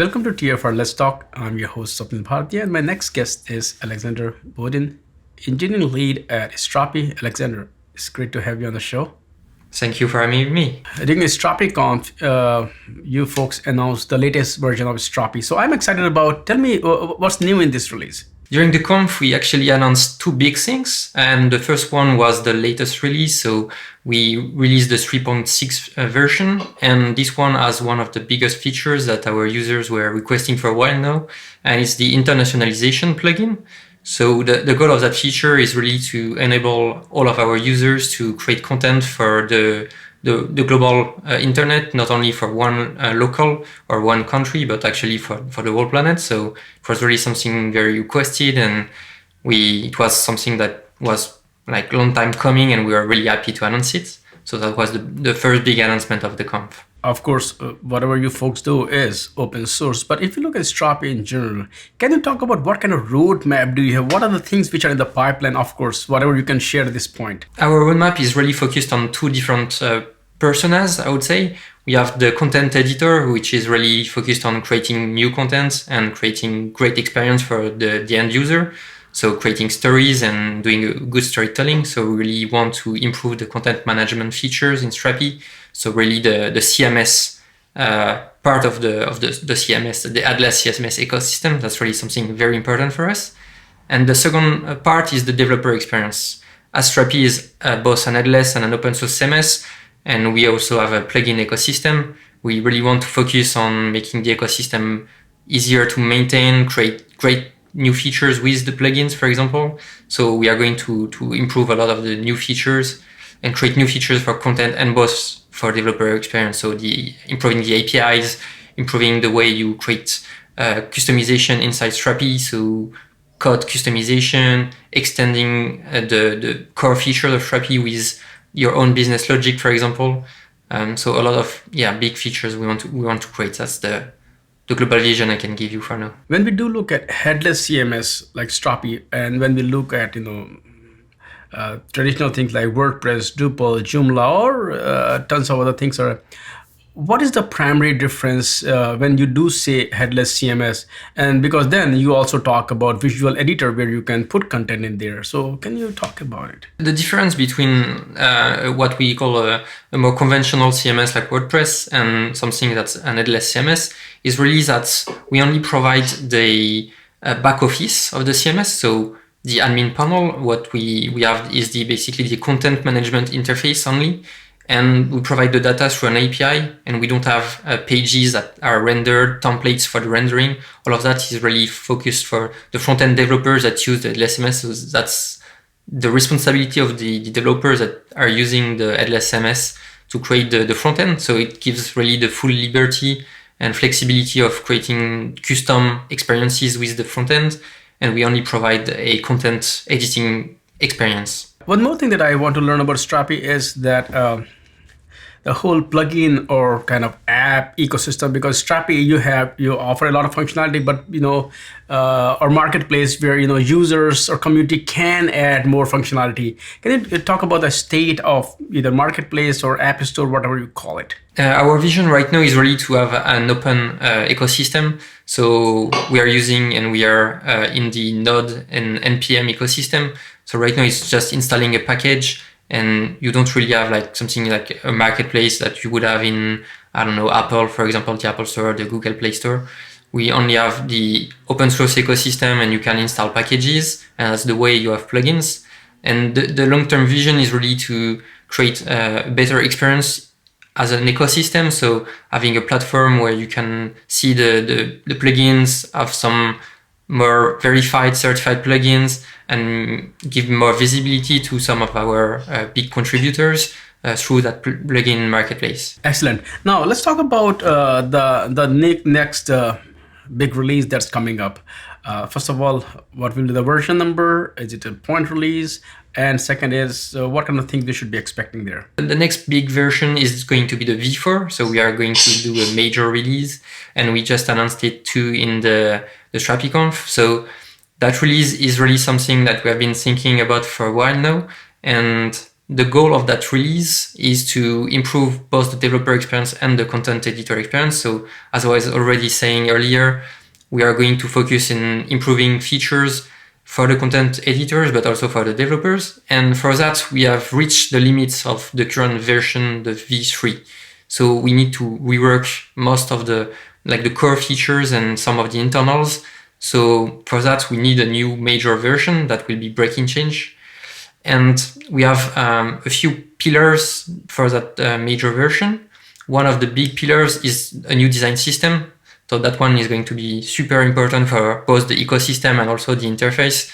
Welcome to TFR Let's Talk. I'm your host, Swapnil Bharti, and my next guest is Alexander Bodin, engineering lead at Strapi. Alexander, it's great to have you on the show. Thank you for having me. During the StrapiConf, you folks announced the latest version of Strapi. So I'm excited about, tell me what's new in this release. During the conf, we actually announced two big things. And the first one was the latest release. So we released the 3.6 version. And this one has one of the biggest features that our users were requesting for a while now. And it's the internationalization plugin. So the goal of that feature is really to enable all of our users to create content for the global internet, not only for one local or one country, but actually for the whole planet. So it was really something very requested, and it was something that was like a long time coming, and we were really happy to announce it. So that was the first big announcement of the conf. Of course, whatever you folks do is open source. But if you look at Strapi in general, can you talk about what kind of roadmap do you have? What are the things which are in the pipeline? Of course, whatever you can share at this point. Our roadmap is really focused on two different personas, I would say. We have the content editor, which is really focused on creating new content and creating great experience for the end user. So creating stories and doing good storytelling. So we really want to improve the content management features in Strapi. So really the CMS part of the CMS, the headless CMS ecosystem, that's really something very important for us. And the second part is the developer experience. As Strapi is both an headless and an open source CMS, and we also have a plugin ecosystem, we really want to focus on making the ecosystem easier to maintain, create great new features with the plugins, for example. So we are going to improve a lot of the new features and create new features for content and both for developer experience. So improving the APIs, improving the way you create customization inside Strapi. So code customization, extending the core features of Strapi with your own business logic, for example. So a lot of big features we want to create. That's the global vision I can give you for now. When we do look at headless CMS like Strapi, and when we look at traditional things like WordPress, Drupal, Joomla, or tons of other things, what is the primary difference when you do say headless CMS? And because then you also talk about visual editor where you can put content in there. So can you talk about it? The difference between what we call a more conventional CMS like WordPress and something that's an headless CMS is really that we only provide the back office of the CMS. So the admin panel, what we have is basically the content management interface only. And we provide the data through an API, and we don't have pages that are rendered, templates for the rendering. All of that is really focused for the front-end developers that use the headless CMS. So that's the responsibility of the developers that are using the headless CMS to create the front-end. So it gives really the full liberty and flexibility of creating custom experiences with the front-end, and we only provide a content editing experience. One more thing that I want to learn about Strapi is that the whole plugin or kind of app ecosystem, because Strapi you offer a lot of functionality, but or marketplace where users or community can add more functionality. Can you talk about the state of either marketplace or app store, whatever you call it? Our vision right now is really to have an open ecosystem. So we are using and we are in the Node and NPM ecosystem. So right now it's just installing a package, and you don't really have like something like a marketplace that you would have in, I don't know, Apple, for example, the Apple Store, the Google Play Store. We only have the open source ecosystem, and you can install packages, and that's the way you have plugins. And the long-term vision is really to create a better experience as an ecosystem. So having a platform where you can see the plugins, have some more verified, certified plugins, and give more visibility to some of our big contributors through that plugin marketplace. Excellent. Now let's talk about the next big release that's coming up. First of all, what will be the version number? Is it a point release? And second is what kind of things we should be expecting there? The next big version is going to be the V4. So we are going to do a major release, and we just announced it too in the StrapiConf. So that release is really something that we have been thinking about for a while now. And the goal of that release is to improve both the developer experience and the content editor experience. So as I was already saying earlier, we are going to focus in improving features for the content editors, but also for the developers. And for that, we have reached the limits of the current version, the V3. So we need to rework most of the core features and some of the internals. So for that, we need a new major version that will be breaking change. And we have a few pillars for that major version. One of the big pillars is a new design system. So that one is going to be super important for both the ecosystem and also the interface.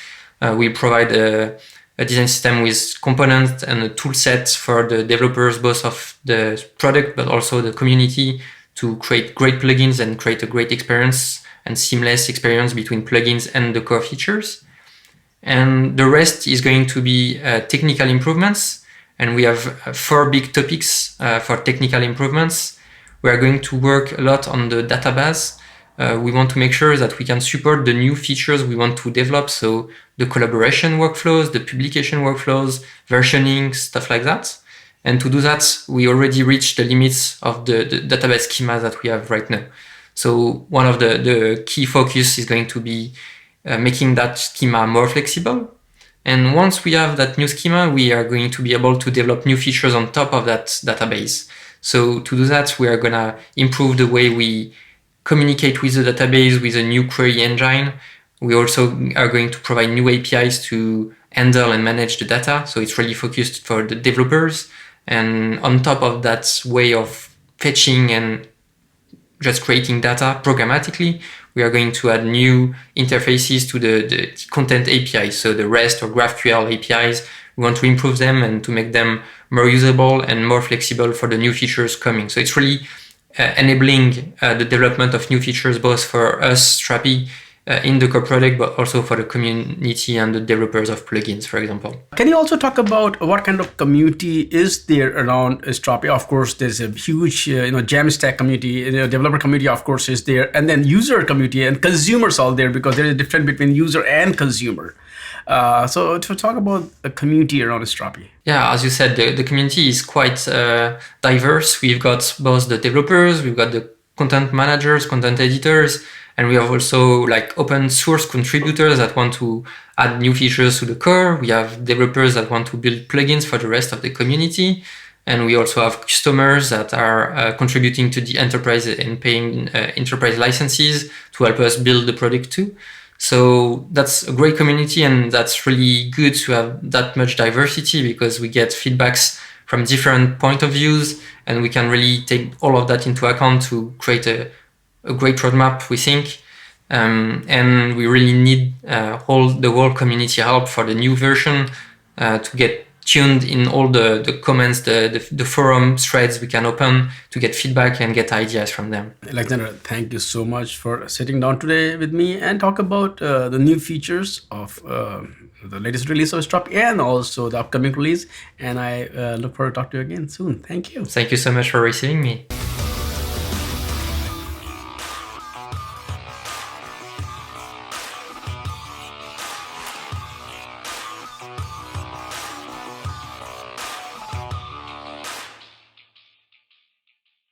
We provide a design system with components and a tool set for the developers, both of the product, but also the community, to create great plugins and create a great experience and seamless experience between plugins and the core features. And the rest is going to be technical improvements. And we have 4 big topics for technical improvements. We are going to work a lot on the database. We want to make sure that we can support the new features we want to develop. So the collaboration workflows, the publication workflows, versioning, stuff like that. And to do that, we already reached the limits of the database schema that we have right now. So one of the key focus is going to be making that schema more flexible. And once we have that new schema, we are going to be able to develop new features on top of that database. So to do that, we are going to improve the way we communicate with the database with a new query engine. We also are going to provide new APIs to handle and manage the data. So it's really focused for the developers. And on top of that way of fetching and just creating data programmatically, we are going to add new interfaces to the content APIs. So the REST or GraphQL APIs, we want to improve them and to make them more usable and more flexible for the new features coming. So it's really enabling the development of new features, both for us, Strapi, in the core product, but also for the community and the developers of plugins, for example. Can you also talk about what kind of community is there around Strapi? Of course, there's a huge, Jamstack community, developer community, of course, is there, and then user community and consumers are there, because there is a difference between user and consumer. So to talk about a community around Strapi. Yeah, as you said, the community is quite diverse. We've got both the developers, we've got the content managers, content editors, and we have also open source contributors that want to add new features to the core. We have developers that want to build plugins for the rest of the community. And we also have customers that are contributing to the enterprise and paying enterprise licenses to help us build the product too. So that's a great community, and that's really good to have that much diversity, because we get feedbacks from different point of views, and we can really take all of that into account to create a great roadmap, we think. And we really need the whole community help for the new version to get tuned in all the comments, the forum threads we can open to get feedback and get ideas from them. Alexander, thank you so much for sitting down today with me and talk about the new features of the latest release of Strapi and also the upcoming release. And I look forward to talk to you again soon. Thank you. Thank you so much for receiving me.